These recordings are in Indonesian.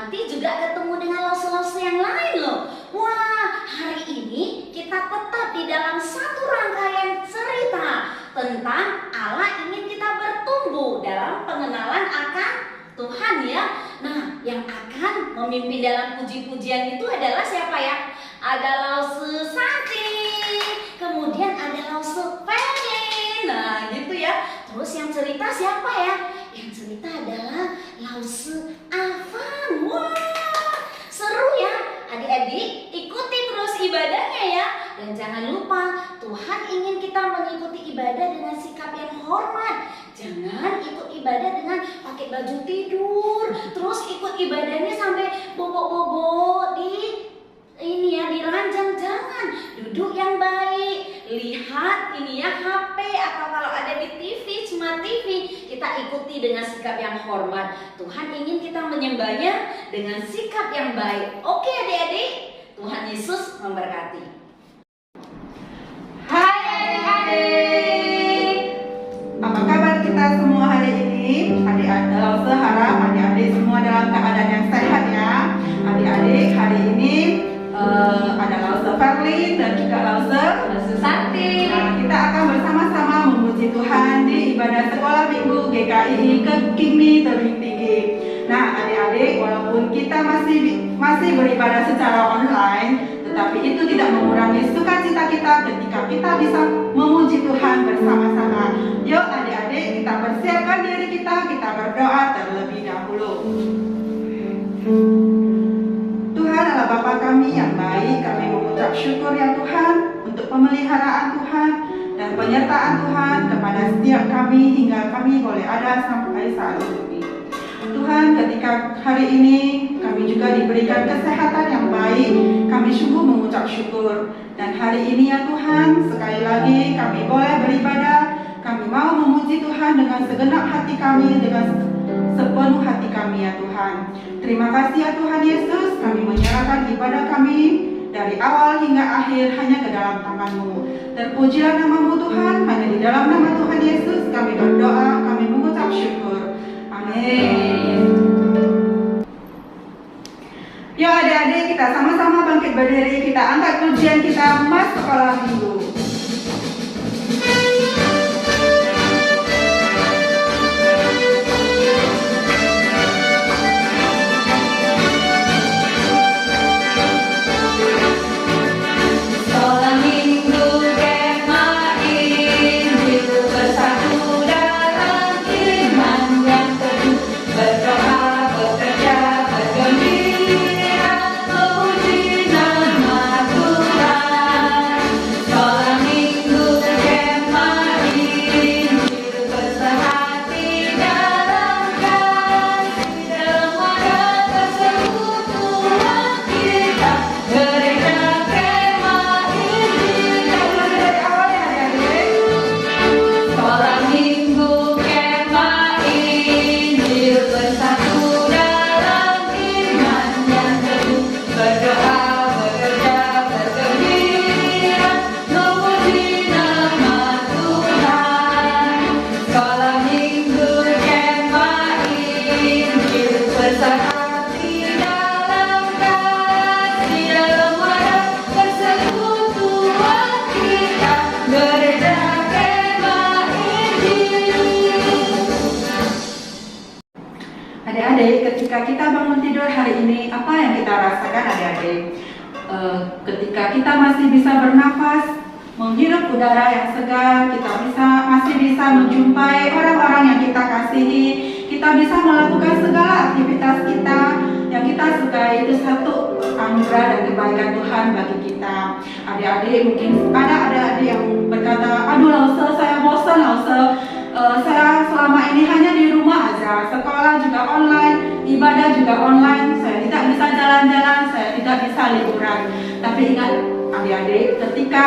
nanti juga ketemu dengan lause-lause yang lain loh. Wah, hari ini kita tetap di dalam satu rangkaian cerita tentang Allah ingin kita bertumbuh dalam pengenalan akan Tuhan ya. Nah, yang akan memimpin dalam puji-pujian itu adalah siapa ya? Ada Lause Santi, kemudian ada Lause Feli. Nah, gitu ya. Terus yang cerita siapa ya? Yang cerita adalah Lause Afan. Wah, seru ya. Adik-adik, ikuti terus ibadahnya ya. Dan jangan lupa, Tuhan ingin kita mengikuti ibadah dengan sikap yang hormat. Jangan ikut ibadah dengan pakai baju tidur, terus ikut ibadahnya sampai bobok-bobok di ranjang. Jangan, duduk yang baik, lihat ini ya HP atau kalau ada di TV, smart TV, kita ikuti dengan sikap yang hormat. Tuhan ingin kita menyembahnya dengan sikap yang baik. Oke adik-adik, Tuhan Yesus memberkati. Hai adik-adik, apa kabar kita semua hari ini? Adik-adik, Lause harap adik-adik semua dalam keadaan yang sehat ya. Adik-adik, hari ini ada Lause Feli dan juga Lause Santi. Nah, kita akan bersama-sama memuji Tuhan di ibadah sekolah minggu GKI Kekimi Tebing Tinggi. Nah, adik-adik, walaupun kita masih beribadah secara online, tetapi itu tidak mengurangi sukacita kita ketika kita bisa memuji Tuhan bersama-sama. Yuk adik-adik, kita persiapkan diri kita berdoa terlebih dahulu. Tuhan adalah Bapa kami yang baik, kami mengucap syukur ya Tuhan untuk pemeliharaan Tuhan dan penyertaan Tuhan kepada setiap kami hingga kami boleh ada sampai saat ini. Tuhan, ketika hari ini kami juga diberikan kesehatan yang baik, kami sungguh mengucap syukur. Dan hari ini ya Tuhan, sekali lagi kami boleh beribadah, kami mau memuji Tuhan dengan segenap hati kami, dengan sepenuh hati kami ya Tuhan. Terima kasih ya Tuhan Yesus, kami menyerahkan ibadah kami dari awal hingga akhir hanya ke dalam tangan-Mu. Terpujilah nama-Mu Tuhan, hanya di dalam nama Tuhan Yesus kami berdoa, kami mengucap syukur. Amin. Yuk adik-adik, kita sama-sama bangkit berdiri, kita angkat pujian kita Mas Sekolah Minggu. Adik-adik, ketika kita bangun tidur hari ini, apa yang kita rasakan adik-adik? Ketika kita masih bisa bernafas, menghirup udara yang segar, kita masih bisa menjumpai orang-orang yang kita kasihi, kita bisa melakukan segala aktivitas kita yang kita sukai, itu satu anugerah dan kebaikan Tuhan bagi kita. Adik-adik, mungkin ada adik-adik yang berkata, aduh Lause, saya bosan Lause. Saya selama ini hanya di rumah aja, sekolah juga online, ibadah juga online, saya tidak bisa jalan-jalan, saya tidak bisa liburan. Tapi ingat adik-adik, ketika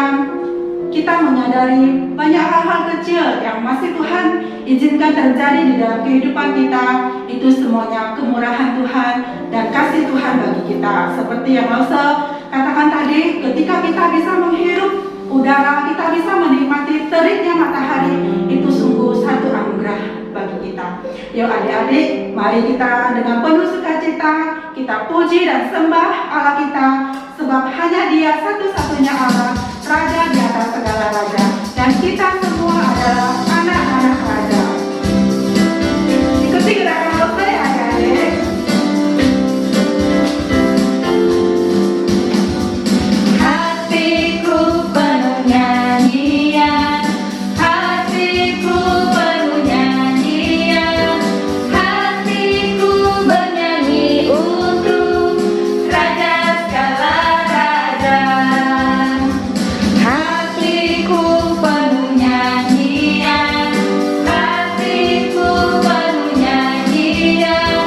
kita menyadari banyak hal-hal kecil yang masih Tuhan izinkan terjadi di dalam kehidupan kita, itu semuanya kemurahan Tuhan dan kasih Tuhan bagi kita. Seperti yang Lause katakan tadi, ketika kita bisa menghirup udara, kita bisa menikmati teriknya matahari, itu sungguh satu anugerah bagi kita. Yuk adik-adik, mari kita dengan penuh sukacita kita puji dan sembah Allah kita, sebab hanya Dia satu-satunya Allah, Raja di atas segala raja, dan kita semua adalah anak-anak Raja. Ikuti gerakan love adik-adik. Hatiku penuh nyanyian, hatiku penuh nyanyian, hatiku bernyanyi untuk Raja segala raja. Hatiku penuh nyanyian, hatiku penuh nyanyian,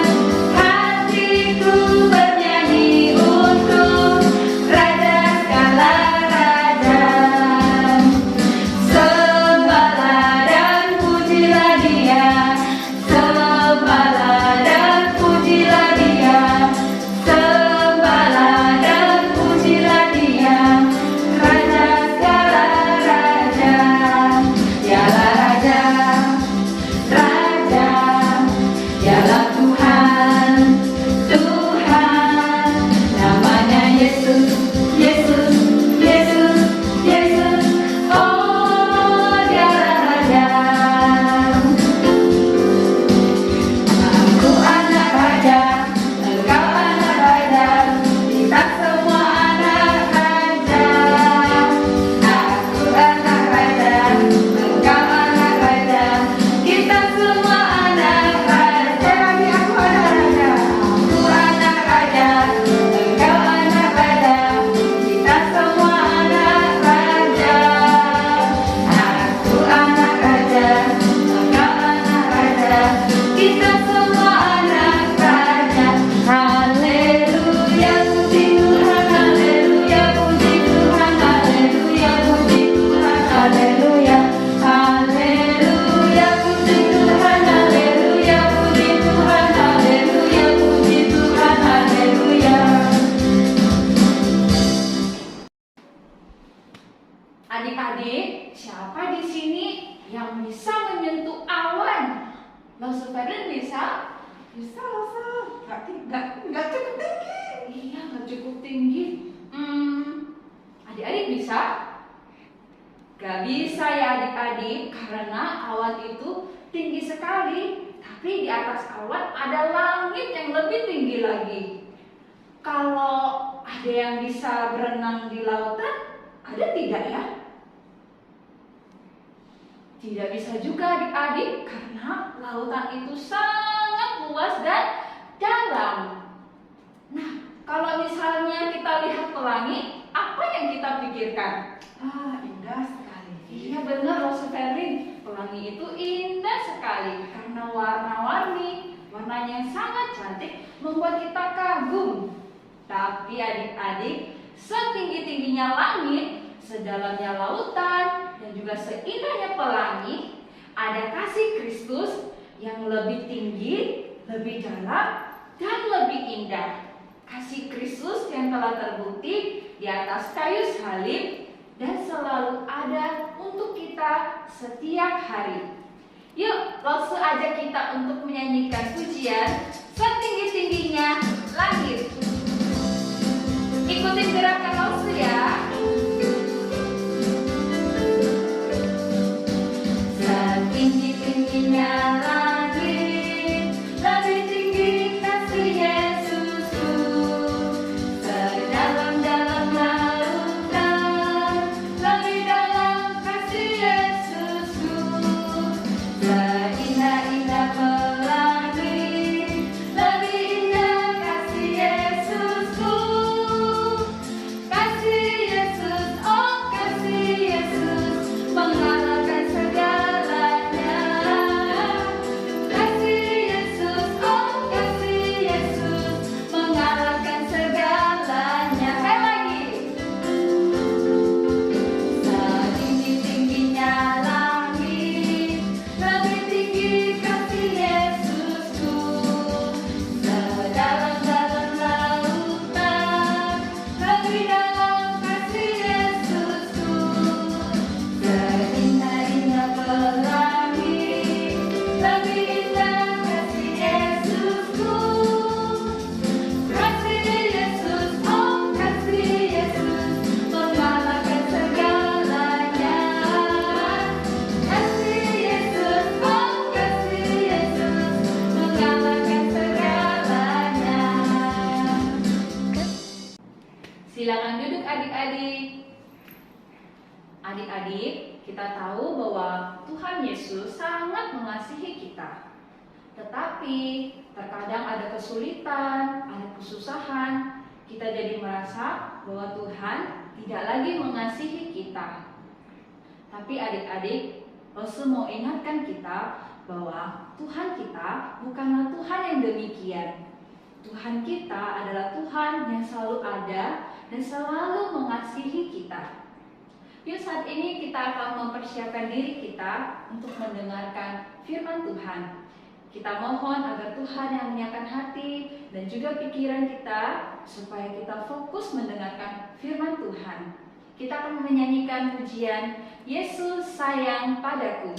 hatiku bernyanyi untuk Raja segala raja. Sembahlah dan pujilah Dia, sembahlah dan pujilah Dia, sembahlah dan pujilah Dia, Raja segala raja. Dialah Raja, Raja, Dialah Tuhan, Tuhan, namanya Yesus, Yesus, Yesus, Yesus. Oh, Dialah Raja. Aku anak raja, engkau anak raja, kita semua anak raja. Aku anak raja, engkau anak raja, kita semua anak raja. Aku anak raja. Aku anak raja, engkau anak raja, kita semua anak raja. Aku anak raja, engkau anak raja, kita semua anak raja. Haleluya, puji Tuhan, haleluya, puji Tuhan, haleluya, puji Tuhan, haleluya. Haleluya, puji Tuhan, haleluya, puji Tuhan, haleluya, puji Tuhan, haleluya. Adik-adik, siapa di sini yang bisa menyentuh awan? Langsung Ferdin bisa? Bisa loh, nggak cukup tinggi. Iya, nggak cukup tinggi. Adik-adik bisa? Gak bisa ya adik-adik, karena awan itu tinggi sekali. Tapi di atas awan ada langit yang lebih tinggi lagi. Kalau ada yang bisa berenang di lautan, ada tidak ya? Tidak bisa juga adik-adik, karena lautan itu sangat luas dan dalam. Nah, kalau misalnya kita lihat ke langit, apa yang kita pikirkan? Indah sekali. Iya benar loh Seferin, pelangi itu indah sekali karena warna-warni, warnanya yang sangat cantik membuat kita kagum. Tapi adik-adik, setinggi-tingginya langit, sedalamnya lautan, dan juga seindahnya pelangi, ada kasih Kristus yang lebih tinggi, lebih dalam, dan lebih indah. Kasih Kristus yang telah terbukti di atas kayu salib dan selalu ada untuk kita setiap hari. Yuk, langsung ajak kita untuk menyanyikan pujian setinggi-tingginya langit. Ikutin gerakan langsung ya. Setinggi-tingginya langit, lebih tinggi kasih Yesusku. Sedalam-dalam lautan, lebih dalam kasih Yesusku. Seindah-indah pelangi, lebih indah kasih Yesusku. Kasih Silakan duduk adik-adik. Adik-adik, kita tahu bahwa Tuhan Yesus sangat mengasihi kita. Tetapi terkadang ada kesulitan, ada kesusahan, kita jadi merasa bahwa Tuhan tidak lagi mengasihi kita. Tapi adik-adik, Rasul mau ingatkan kita bahwa Tuhan kita bukanlah Tuhan yang demikian. Tuhan kita adalah Tuhan yang selalu ada dan selalu mengasihi kita. Yuk saat ini kita akan mempersiapkan diri kita untuk mendengarkan firman Tuhan. Kita mohon agar Tuhan yang menyiapkan hati dan juga pikiran kita supaya kita fokus mendengarkan firman Tuhan. Kita akan menyanyikan pujian Yesus sayang padaku.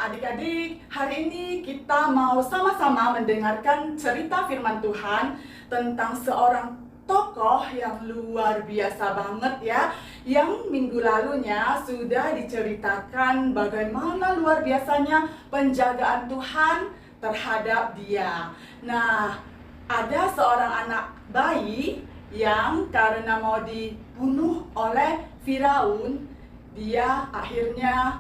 Adik-adik, hari ini kita mau sama-sama mendengarkan cerita firman Tuhan tentang seorang tokoh yang luar biasa banget ya. Yang minggu lalunya sudah diceritakan bagaimana luar biasanya penjagaan Tuhan terhadap dia. Nah, ada seorang anak bayi yang karena mau dibunuh oleh Firaun, dia akhirnya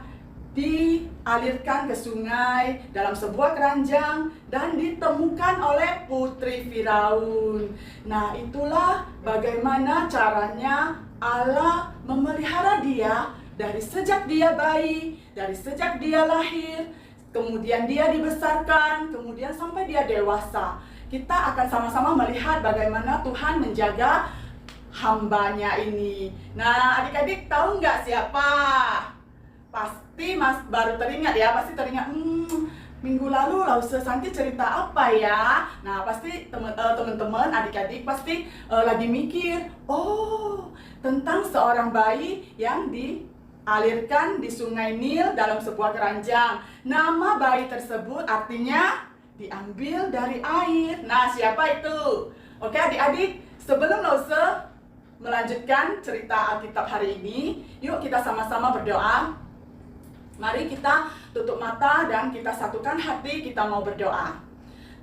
dialirkan ke sungai dalam sebuah keranjang dan ditemukan oleh putri Firaun. Nah, itulah bagaimana caranya Allah memelihara dia dari sejak dia bayi, dari sejak dia lahir, kemudian dia dibesarkan, kemudian sampai dia dewasa. kita akan sama-sama melihat bagaimana Tuhan menjaga hambanya ini. Nah, adik-adik tahu nggak siapa? Pasti Mas baru teringat ya, pasti teringat, minggu lalu Lause Santi cerita apa ya? Nah, pasti teman-teman, adik-adik pasti lagi mikir, oh, tentang seorang bayi yang dialirkan di Sungai Nil dalam sebuah keranjang. Nama bayi tersebut artinya diambil dari air. Nah, siapa itu? Oke, adik-adik, sebelum Lause melanjutkan cerita Alkitab hari ini, yuk kita sama-sama berdoa. Mari kita tutup mata dan kita satukan hati, kita mau berdoa.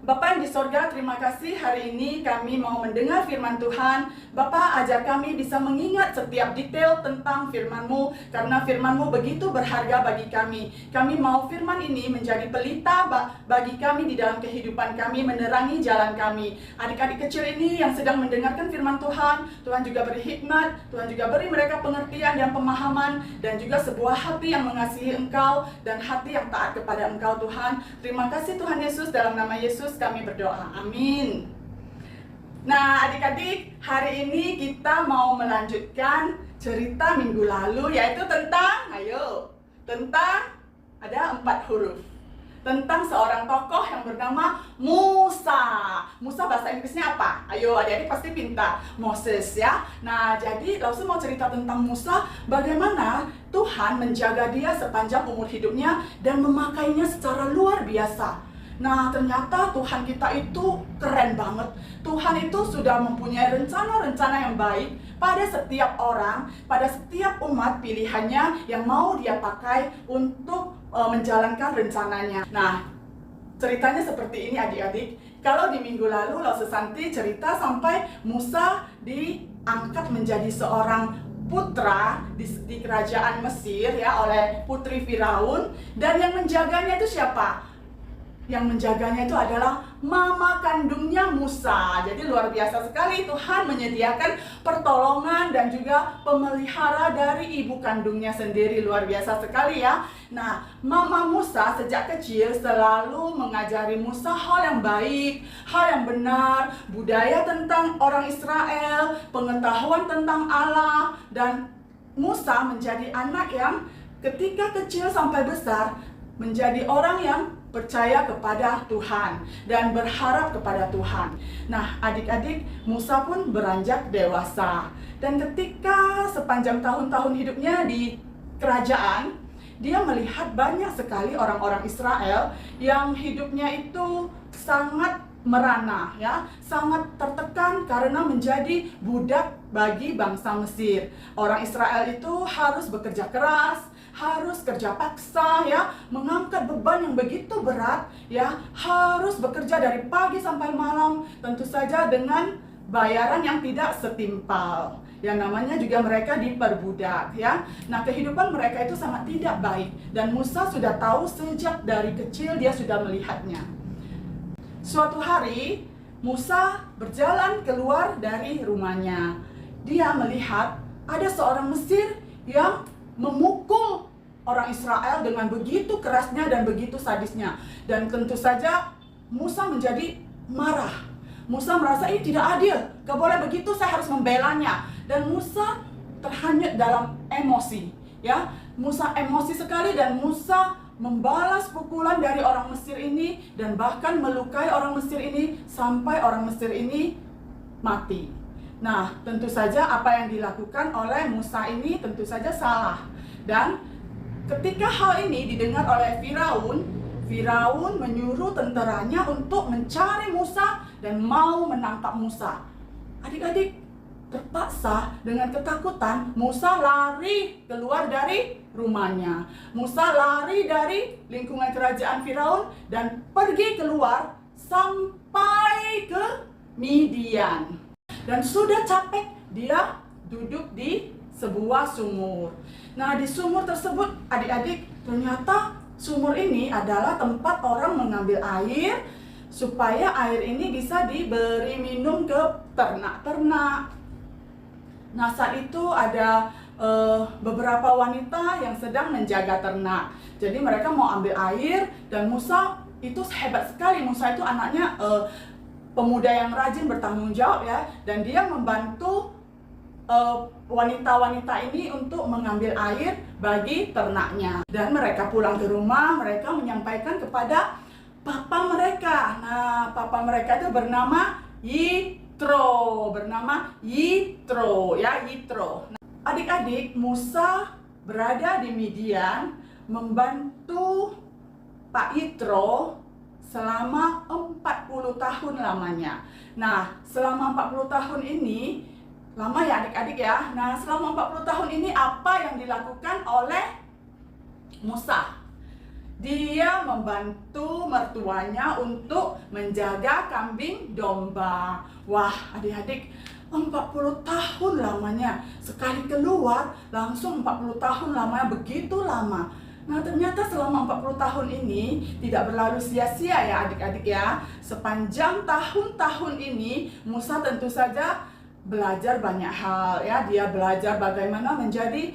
Bapa yang di sorga, terima kasih hari ini kami mau mendengar firman Tuhan. Bapa, ajar kami bisa mengingat setiap detail tentang firman-Mu, karena firman-Mu begitu berharga bagi kami. Kami mau firman ini menjadi pelita bagi kami di dalam kehidupan kami, menerangi jalan kami. Adik-adik kecil ini yang sedang mendengarkan firman Tuhan, Tuhan juga beri hikmat, Tuhan juga beri mereka pengertian dan pemahaman, dan juga sebuah hati yang mengasihi Engkau, dan hati yang taat kepada Engkau Tuhan. Terima kasih Tuhan Yesus, dalam nama Yesus kami berdoa, amin. Nah, adik-adik, hari ini kita mau melanjutkan cerita minggu lalu, yaitu tentang, ada 4 huruf, tentang seorang tokoh yang bernama Musa. Musa bahasa Inggrisnya apa? Ayo, adik-adik pasti pintar. Moses ya. Nah, jadi Lause mau cerita tentang Musa, bagaimana Tuhan menjaga dia sepanjang umur hidupnya dan memakainya secara luar biasa. Nah, ternyata Tuhan kita itu keren banget. Tuhan itu sudah mempunyai rencana-rencana yang baik pada setiap orang, pada setiap umat pilihannya yang mau dia pakai untuk menjalankan rencananya. Nah, ceritanya seperti ini adik-adik. Kalau di minggu lalu Lause Santi cerita sampai Musa diangkat menjadi seorang putra di kerajaan Mesir ya oleh putri Firaun, dan yang menjaganya itu siapa? Yang menjaganya itu adalah mama kandungnya Musa. Jadi luar biasa sekali, Tuhan menyediakan pertolongan dan juga pemelihara dari ibu kandungnya sendiri. Luar biasa sekali ya. Nah, mama Musa sejak kecil selalu mengajari Musa hal yang baik, hal yang benar, budaya tentang orang Israel, pengetahuan tentang Allah. Dan Musa menjadi anak yang ketika kecil sampai besar menjadi orang yang percaya kepada Tuhan dan berharap kepada Tuhan. Nah, adik-adik, Musa pun beranjak dewasa. Dan ketika sepanjang tahun-tahun hidupnya di kerajaan, dia melihat banyak sekali orang-orang Israel yang hidupnya itu sangat merana ya, sangat tertekan karena menjadi budak bagi bangsa Mesir. Orang Israel itu harus bekerja keras, harus kerja paksa ya, mengangkat beban yang begitu berat ya, harus bekerja dari pagi sampai malam, tentu saja dengan bayaran yang tidak setimpal. Yang namanya juga mereka diperbudak ya. Nah, kehidupan mereka itu sangat tidak baik, dan Musa sudah tahu sejak dari kecil, dia sudah melihatnya. Suatu hari Musa berjalan keluar dari rumahnya. Dia melihat ada seorang Mesir yang memukul orang Israel dengan begitu kerasnya dan begitu sadisnya. Dan tentu saja Musa menjadi marah. Musa merasa ini tidak adil, gak boleh begitu, saya harus membelanya. Dan Musa terhanyut dalam emosi ya. Musa emosi sekali, dan Musa membalas pukulan dari orang Mesir ini, dan bahkan melukai orang Mesir ini sampai orang Mesir ini mati. Nah, tentu saja apa yang dilakukan oleh Musa ini tentu saja salah. Dan ketika hal ini didengar oleh Firaun, Firaun menyuruh tentaranya untuk mencari Musa dan mau menangkap Musa. Adik-adik, terpaksa dengan ketakutan Musa lari keluar dari rumahnya. Musa lari dari lingkungan kerajaan Firaun dan pergi keluar sampai ke Midian. Dan sudah capek, dia duduk di sebuah sumur. Nah, di sumur tersebut, adik-adik, ternyata sumur ini adalah tempat orang mengambil air supaya air ini bisa diberi minum ke ternak-ternak. Nah, saat itu ada beberapa wanita yang sedang menjaga ternak. Jadi mereka mau ambil air, dan Musa itu hebat sekali. Musa itu anaknya pemuda yang rajin bertanggung jawab ya, dan dia membantu wanita-wanita ini untuk mengambil air bagi ternaknya. Dan mereka pulang ke rumah, mereka menyampaikan kepada papa mereka. Nah, papa mereka itu bernama Yitro, ya, Yitro. Nah, adik-adik, Musa berada di Midian membantu Pak Yitro selama 40 tahun lamanya. Nah, selama 40 tahun ini, lama ya adik-adik ya. Nah, selama 40 tahun ini apa yang dilakukan oleh Musa? Dia membantu mertuanya untuk menjaga kambing domba. Wah, adik-adik, 40 tahun lamanya. Sekali keluar, langsung 40 tahun lamanya, begitu lama. Nah, ternyata selama 40 tahun ini tidak berlalu sia-sia ya adik-adik ya. Sepanjang tahun-tahun ini, Musa tentu saja belajar banyak hal ya. Dia belajar bagaimana menjadi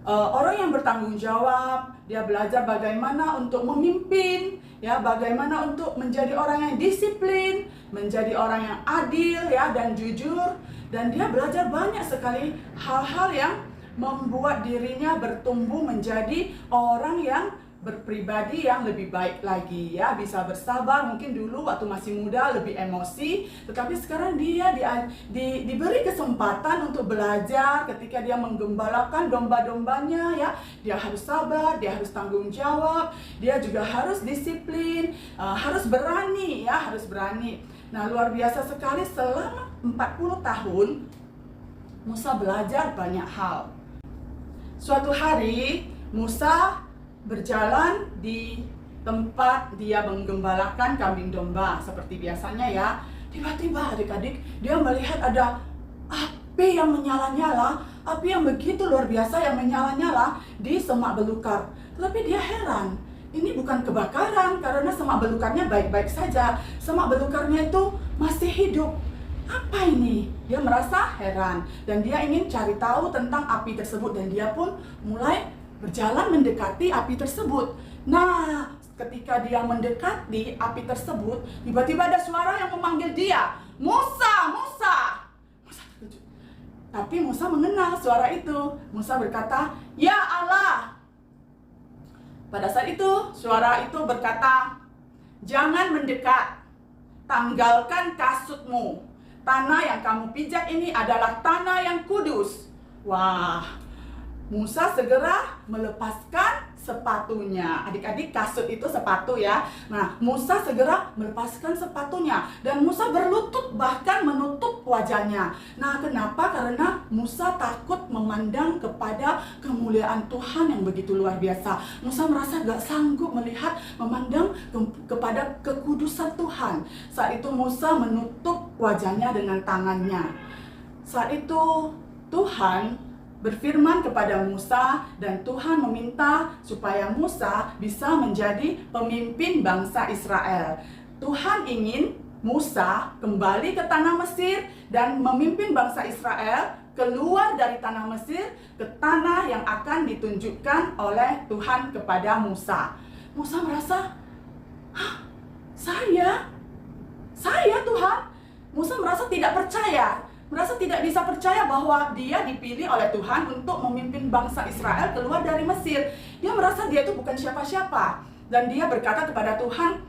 orang yang bertanggung jawab. Dia belajar bagaimana untuk memimpin ya, bagaimana untuk menjadi orang yang disiplin, menjadi orang yang adil ya dan jujur. Dan dia belajar banyak sekali hal-hal yang membuat dirinya bertumbuh menjadi orang yang berpribadi yang lebih baik lagi ya, bisa bersabar. Mungkin dulu waktu masih muda lebih emosi, tetapi sekarang dia diberi kesempatan untuk belajar. Ketika dia menggembalakan domba-dombanya ya, dia harus sabar, dia harus tanggung jawab, dia juga harus disiplin, harus berani ya, harus berani. Nah, luar biasa sekali selama 40 tahun Musa belajar banyak hal. Suatu hari Musa berjalan di tempat dia menggembalakan kambing domba seperti biasanya ya. Tiba-tiba adik-adik, dia melihat ada api yang menyala-nyala, api yang begitu luar biasa yang menyala-nyala di semak belukar. Tetapi dia heran, ini bukan kebakaran karena semak belukarnya baik-baik saja. Semak belukarnya itu masih hidup. Apa ini? Dia merasa heran dan dia ingin cari tahu tentang api tersebut, dan dia pun mulai berjalan mendekati api tersebut. Nah, ketika dia mendekati api tersebut, tiba-tiba ada suara yang memanggil dia, Musa, Musa. Musa terkejut. Tapi Musa mengenal suara itu. Musa berkata, Ya Allah. Pada saat itu, suara itu berkata, Jangan mendekat, tanggalkan kasutmu. Tanah yang kamu pijak ini adalah tanah yang kudus. Wah, Musa segera melepaskan sepatunya. Adik-adik, kasut itu sepatu ya. Nah, Musa segera melepaskan sepatunya dan Musa berlutut, bahkan menutup wajahnya. Nah, kenapa? Karena Musa takut memandang kepada kemuliaan Tuhan yang begitu luar biasa. Musa merasa gak sanggup melihat, memandang kepada kekudusan Tuhan. Saat itu Musa menutup wajahnya dengan tangannya. Saat itu Tuhan berfirman kepada Musa, dan Tuhan meminta supaya Musa bisa menjadi pemimpin bangsa Israel. Tuhan ingin Musa kembali ke tanah Mesir dan memimpin bangsa Israel keluar dari tanah Mesir ke tanah yang akan ditunjukkan oleh Tuhan kepada Musa. Musa merasa, Saya Tuhan? Musa merasa tidak percaya. Merasa tidak bisa percaya bahwa dia dipilih oleh Tuhan untuk memimpin bangsa Israel keluar dari Mesir. Dia merasa dia itu bukan siapa-siapa. Dan dia berkata kepada Tuhan,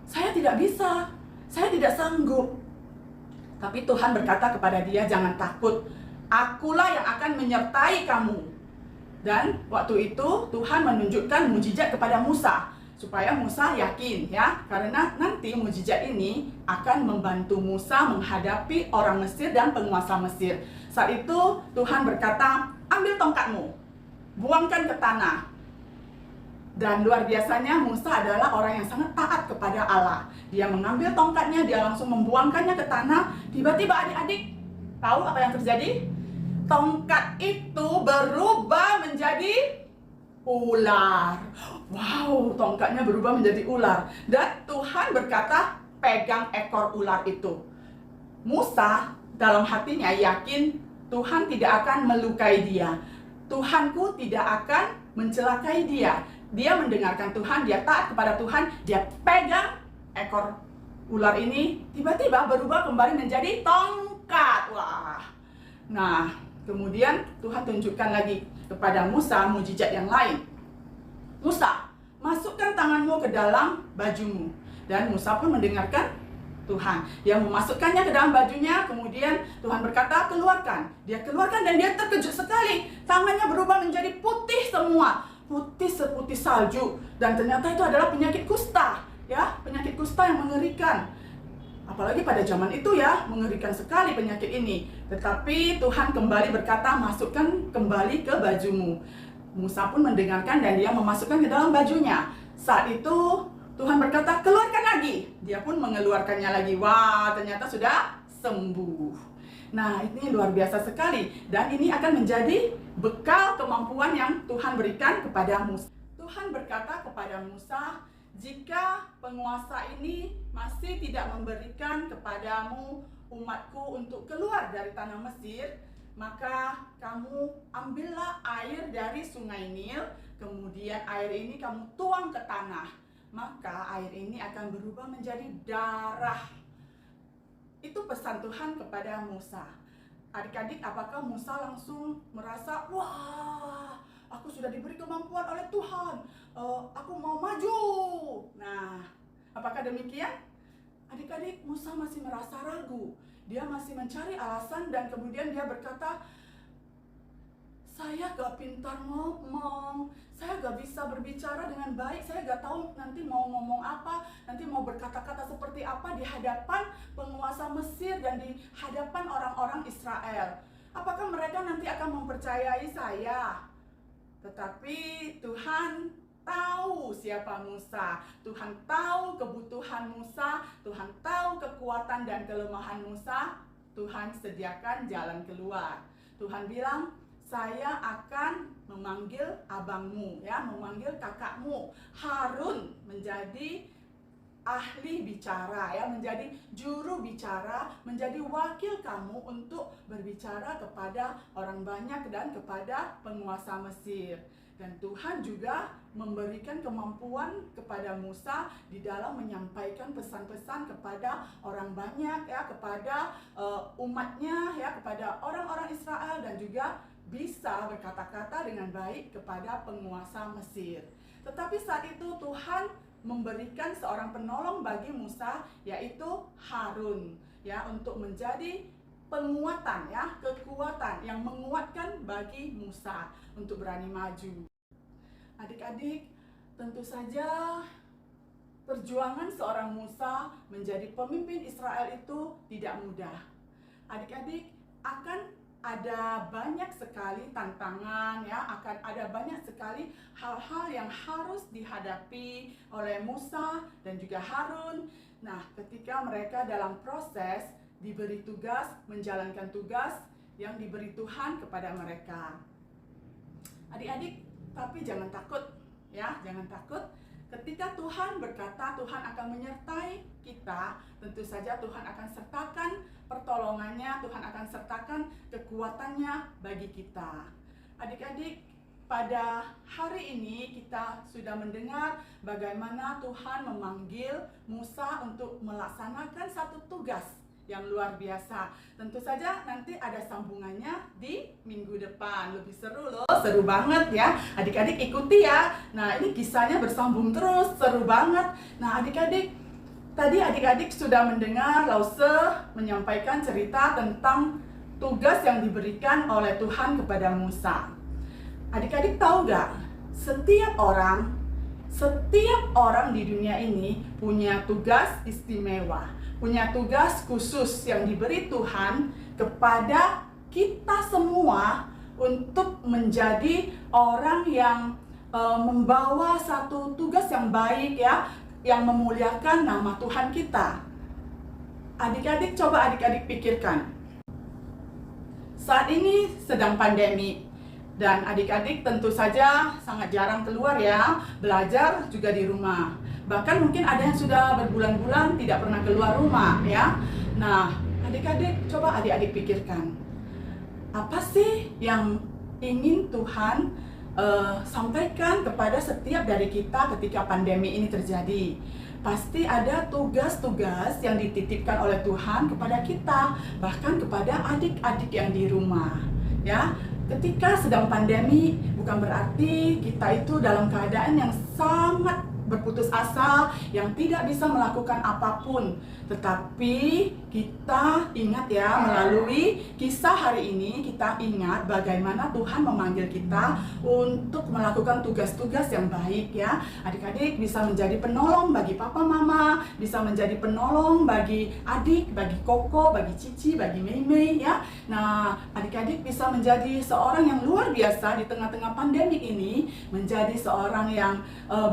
Saya tidak bisa, saya tidak sanggup. Tapi Tuhan berkata kepada dia, Jangan takut, Akulah yang akan menyertai kamu. Dan waktu itu Tuhan menunjukkan mujizat kepada Musa, supaya Musa yakin ya, karena nanti mujizat ini akan membantu Musa menghadapi orang Mesir dan penguasa Mesir. Saat itu Tuhan berkata, ambil tongkatmu, buangkan ke tanah. Dan luar biasanya Musa adalah orang yang sangat taat kepada Allah. Dia mengambil tongkatnya, dia langsung membuangkannya ke tanah. Tiba-tiba adik-adik tahu apa yang terjadi? Tongkat itu berubah menjadi ular. Wow, tongkatnya berubah menjadi ular. Dan Tuhan berkata, pegang ekor ular itu. Musa dalam hatinya yakin Tuhan tidak akan melukai dia. Tuhanku tidak akan mencelakai dia. Dia mendengarkan Tuhan, dia taat kepada Tuhan, dia pegang ekor ular ini tiba-tiba berubah kembali menjadi tongkat. Wah. Nah, kemudian Tuhan tunjukkan lagi kepada Musa mujizat yang lain. Musa, masukkan tanganmu ke dalam bajumu. Dan Musa pun mendengarkan Tuhan. Dia memasukkannya ke dalam bajunya, kemudian Tuhan berkata, keluarkan. Dia keluarkan dan dia terkejut sekali. Tangannya berubah menjadi putih semua. Putih seputih salju. Dan ternyata itu adalah penyakit kusta. Ya, penyakit kusta yang mengerikan. Apalagi pada zaman itu ya, mengerikan sekali penyakit ini. Tetapi Tuhan kembali berkata, masukkan kembali ke bajumu. Musa pun mendengarkan dan dia memasukkan ke dalam bajunya. Saat itu Tuhan berkata, keluarkan lagi. Dia pun mengeluarkannya lagi. Wah, ternyata sudah sembuh. Nah, ini luar biasa sekali. Dan ini akan menjadi bekal kemampuan yang Tuhan berikan kepada Musa. Tuhan berkata kepada Musa, jika penguasa ini masih tidak memberikan kepadamu umatku untuk keluar dari tanah Mesir, maka kamu ambillah air dari sungai Nil, kemudian air ini kamu tuang ke tanah, maka air ini akan berubah menjadi darah. Itu pesan Tuhan kepada Musa. Adik-adik, apakah Musa langsung merasa, wah, aku sudah diberi kemampuan oleh Tuhan, aku mau maju. Nah, apakah demikian? Adik-adik, Musa masih merasa ragu. Dia masih mencari alasan dan kemudian dia berkata, saya gak pintar ngomong, saya gak bisa berbicara dengan baik, saya gak tahu nanti mau ngomong apa, nanti mau berkata-kata seperti apa di hadapan penguasa Mesir dan di hadapan orang-orang Israel. Apakah mereka nanti akan mempercayai saya? Tetapi Tuhan tahu siapa Musa, Tuhan tahu kebutuhan Musa, Tuhan tahu kekuatan dan kelemahan Musa. Tuhan sediakan jalan keluar. Tuhan bilang, saya akan memanggil abangmu, ya, memanggil kakakmu Harun menjadi ahli bicara, ya, menjadi juru bicara, menjadi wakil kamu untuk berbicara kepada orang banyak dan kepada penguasa Mesir. Dan Tuhan juga memberikan kemampuan kepada Musa di dalam menyampaikan pesan-pesan kepada orang banyak, ya, kepada umatnya, ya, kepada orang-orang Israel, dan juga bisa berkata-kata dengan baik kepada penguasa Mesir. Tetapi saat itu Tuhan memberikan seorang penolong bagi Musa, yaitu Harun, ya, untuk menjadi penguatan, ya, kekuatan yang menguatkan bagi Musa untuk berani maju. Adik-adik, tentu saja perjuangan seorang Musa menjadi pemimpin Israel itu tidak mudah. Adik-adik, akan ada banyak sekali tantangan, ya, akan ada banyak sekali hal-hal yang harus dihadapi oleh Musa dan juga Harun. Nah, ketika mereka dalam proses diberi tugas, menjalankan tugas yang diberi Tuhan kepada mereka. Adik-adik, tapi jangan takut, ya, jangan takut. Ketika Tuhan berkata Tuhan akan menyertai kita, tentu saja Tuhan akan sertakan pertolongannya, Tuhan akan sertakan kekuatannya bagi kita. Adik-adik, pada hari ini kita sudah mendengar bagaimana Tuhan memanggil Musa untuk melaksanakan satu tugas yang luar biasa. Tentu saja nanti ada sambungannya di minggu depan. Lebih seru loh, seru banget ya. Adik-adik ikuti ya. Nah, ini kisahnya bersambung terus, seru banget. Nah, adik-adik, tadi adik-adik sudah mendengar Lause menyampaikan cerita tentang tugas yang diberikan oleh Tuhan kepada Musa. Adik-adik tahu gak? Setiap orang di dunia ini punya tugas istimewa, punya tugas khusus yang diberi Tuhan kepada kita semua untuk menjadi orang yang membawa satu tugas yang baik, ya, yang memuliakan nama Tuhan kita. Adik-adik, coba adik-adik pikirkan. Saat ini sedang pandemi dan adik-adik tentu saja sangat jarang keluar, ya, belajar juga di rumah. Bahkan mungkin ada yang sudah berbulan-bulan tidak pernah keluar rumah, ya. Nah, adik-adik, coba adik-adik pikirkan. Apa sih yang ingin Tuhan sampaikan kepada setiap dari kita ketika pandemi ini terjadi? pasti ada tugas-tugas yang dititipkan oleh Tuhan kepada kita, bahkan kepada adik-adik yang di rumah. Ya, ketika sedang pandemi bukan berarti kita itu dalam keadaan yang sangat berputus asa, yang tidak bisa melakukan apapun. Tetapi kita ingat ya, melalui kisah hari ini kita ingat bagaimana Tuhan memanggil kita untuk melakukan tugas-tugas yang baik ya. Adik-adik bisa menjadi penolong bagi papa mama, bisa menjadi penolong bagi adik, bagi koko, bagi cici, bagi mei-mei ya. Nah, adik-adik bisa menjadi seorang yang luar biasa di tengah-tengah pandemi ini, menjadi seorang yang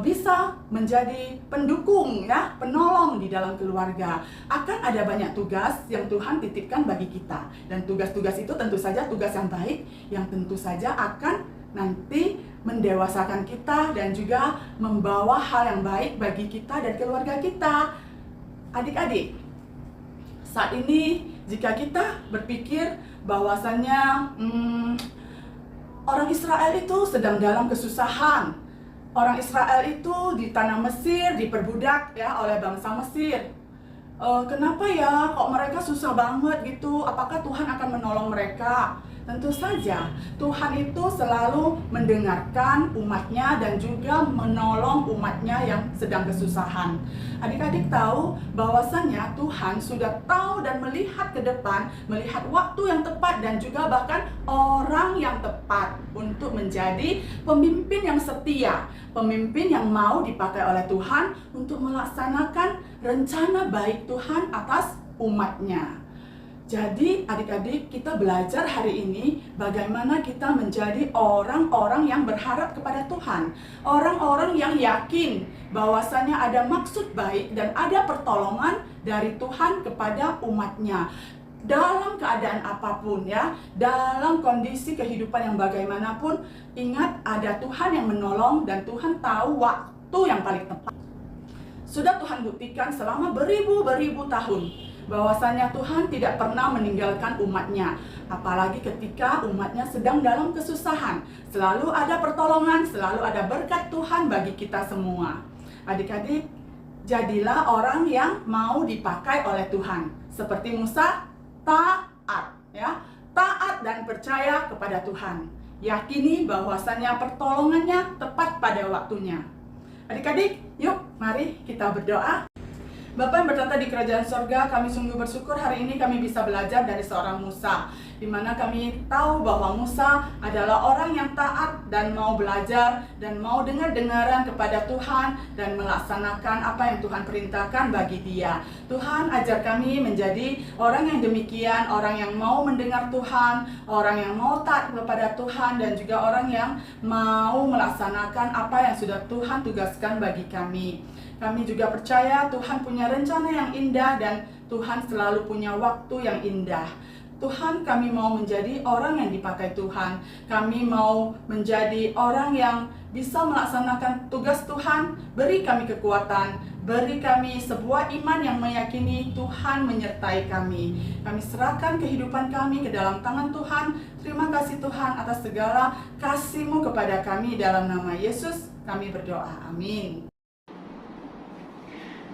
bisa menjadi pendukung ya, penolong di dalam keluarga. Akan ada banyak tugas yang Tuhan titipkan bagi kita, dan tugas-tugas itu tentu saja tugas yang baik, yang tentu saja akan nanti mendewasakan kita dan juga membawa hal yang baik bagi kita dan keluarga kita. Adik-adik, saat ini jika kita berpikir bahwasannya orang Israel itu sedang dalam kesusahan, orang Israel itu di tanah Mesir diperbudak ya oleh bangsa Mesir. Kenapa ya kok mereka susah banget gitu? Apakah Tuhan akan menolong mereka? Tentu saja Tuhan itu selalu mendengarkan umatnya dan juga menolong umatnya yang sedang kesusahan. Adik-adik tahu bahwasannya Tuhan sudah tahu dan melihat ke depan, melihat waktu yang tepat dan juga bahkan orang yang tepat untuk menjadi pemimpin yang setia, pemimpin yang mau dipakai oleh Tuhan untuk melaksanakan rencana baik Tuhan atas umatnya. Jadi adik-adik, kita belajar hari ini bagaimana kita menjadi orang-orang yang berharap kepada Tuhan, orang-orang yang yakin bahwasannya ada maksud baik dan ada pertolongan dari Tuhan kepada umatnya. Dalam keadaan apapun ya, dalam kondisi kehidupan yang bagaimanapun, ingat ada Tuhan yang menolong dan Tuhan tahu waktu yang paling tepat. Sudah Tuhan buktikan selama beribu-beribu tahun bahwasannya Tuhan tidak pernah meninggalkan umatnya. Apalagi ketika umatnya sedang dalam kesusahan, selalu ada pertolongan, selalu ada berkat Tuhan bagi kita semua. Adik-adik, jadilah orang yang mau dipakai oleh Tuhan. Seperti Musa, taat ya, taat dan percaya kepada Tuhan. Yakini bahwasannya pertolongannya tepat pada waktunya. Adik-adik, yuk mari kita berdoa. Bapa yang bertata di kerajaan sorga, kami sungguh bersyukur hari ini kami bisa belajar dari seorang Musa, di mana kami tahu bahwa Musa adalah orang yang taat dan mau belajar dan mau dengar-dengaran kepada Tuhan dan melaksanakan apa yang Tuhan perintahkan bagi dia. Tuhan, ajar kami menjadi orang yang demikian, orang yang mau mendengar Tuhan, orang yang mau taat kepada Tuhan, dan juga orang yang mau melaksanakan apa yang sudah Tuhan tugaskan bagi kami. Kami juga percaya Tuhan punya rencana yang indah dan Tuhan selalu punya waktu yang indah. Tuhan, kami mau menjadi orang yang dipakai Tuhan. Kami mau menjadi orang yang bisa melaksanakan tugas Tuhan. Beri kami kekuatan, beri kami sebuah iman yang meyakini Tuhan menyertai kami. Kami serahkan kehidupan kami ke dalam tangan Tuhan. Terima kasih Tuhan atas segala kasih-Mu kepada kami. Dalam nama Yesus kami berdoa. Amin.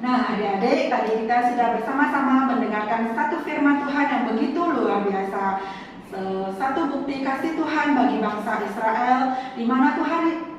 Nah, adik-adik, tadi kita sudah bersama-sama mendengarkan satu firman Tuhan yang begitu luar biasa. Satu bukti kasih Tuhan bagi bangsa Israel, di mana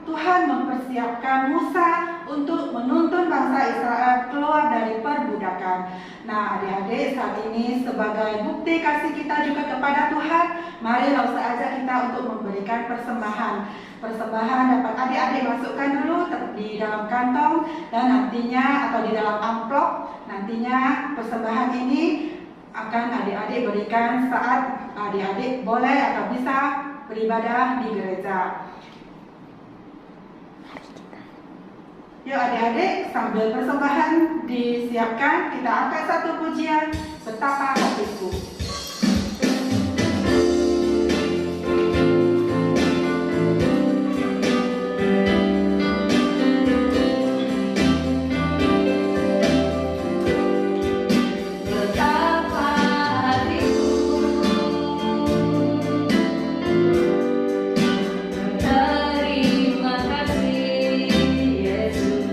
Tuhan mempersiapkan Musa untuk menuntun bangsa Israel keluar dari perbudakan. Nah, adik-adik, saat ini sebagai bukti kasih kita juga kepada Tuhan, mari langsung aja kita untuk memberikan persembahan. Persembahan dapat adik-adik masukkan dulu di dalam kantong, dan nantinya atau di dalam amplop, nantinya persembahan ini akan adik-adik berikan saat adik-adik boleh atau bisa beribadah di gereja. Yuk adik-adik, sambil persembahan disiapkan, kita angkat satu pujian, Betapa Hatiku. Terima kasih Yesus.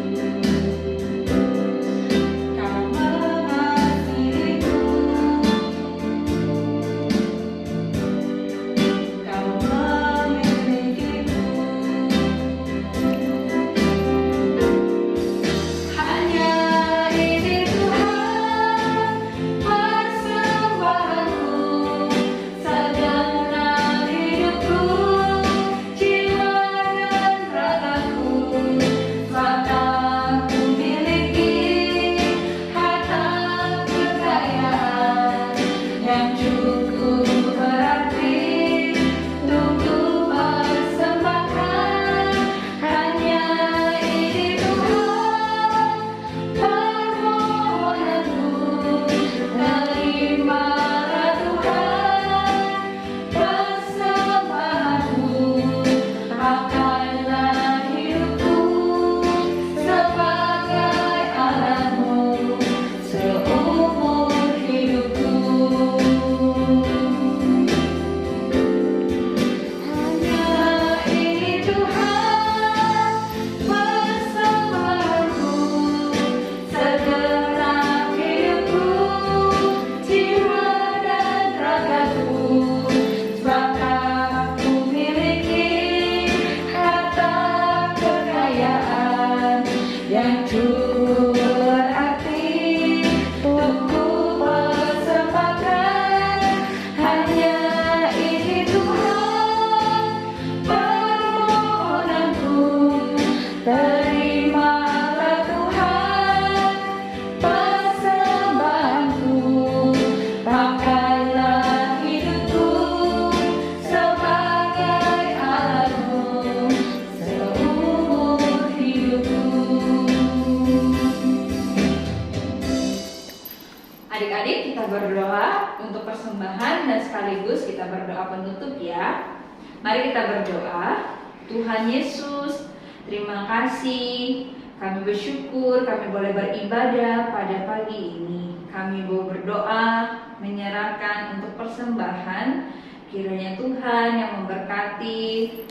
Adik-adik, kita berdoa untuk persembahan dan sekaligus kita berdoa penutup ya. Mari kita berdoa. Tuhan Yesus, terima kasih. Kami bersyukur kami boleh beribadah pada pagi ini. Kami mau berdoa, menyerahkan untuk persembahan. Kiranya Tuhan yang memberkati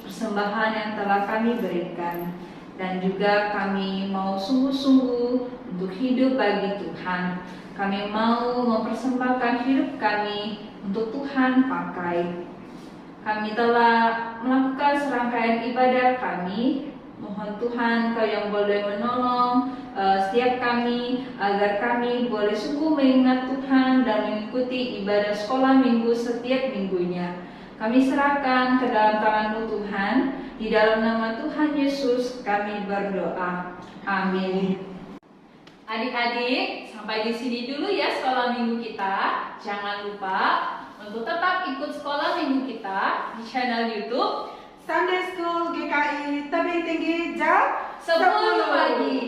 persembahan yang telah kami berikan. Dan juga kami mau sungguh-sungguh untuk hidup bagi Tuhan. Kami mau mempersembahkan hidup kami untuk Tuhan pakai. Kami telah melakukan serangkaian ibadah kami. Mohon Tuhan Kau yang boleh menolong setiap kami agar kami boleh sungguh mengingat Tuhan dan mengikuti ibadah sekolah minggu setiap minggunya. Kami serahkan ke dalam tangan-Mu Tuhan. Di dalam nama Tuhan Yesus kami berdoa. Amin. Adik-adik, sampai di sini dulu ya sekolah minggu kita. Jangan lupa untuk tetap ikut sekolah minggu kita di channel YouTube Sunday School GKI Tebing Tinggi Jam 10 pagi.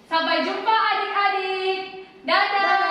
Sampai jumpa adik-adik. Dadah.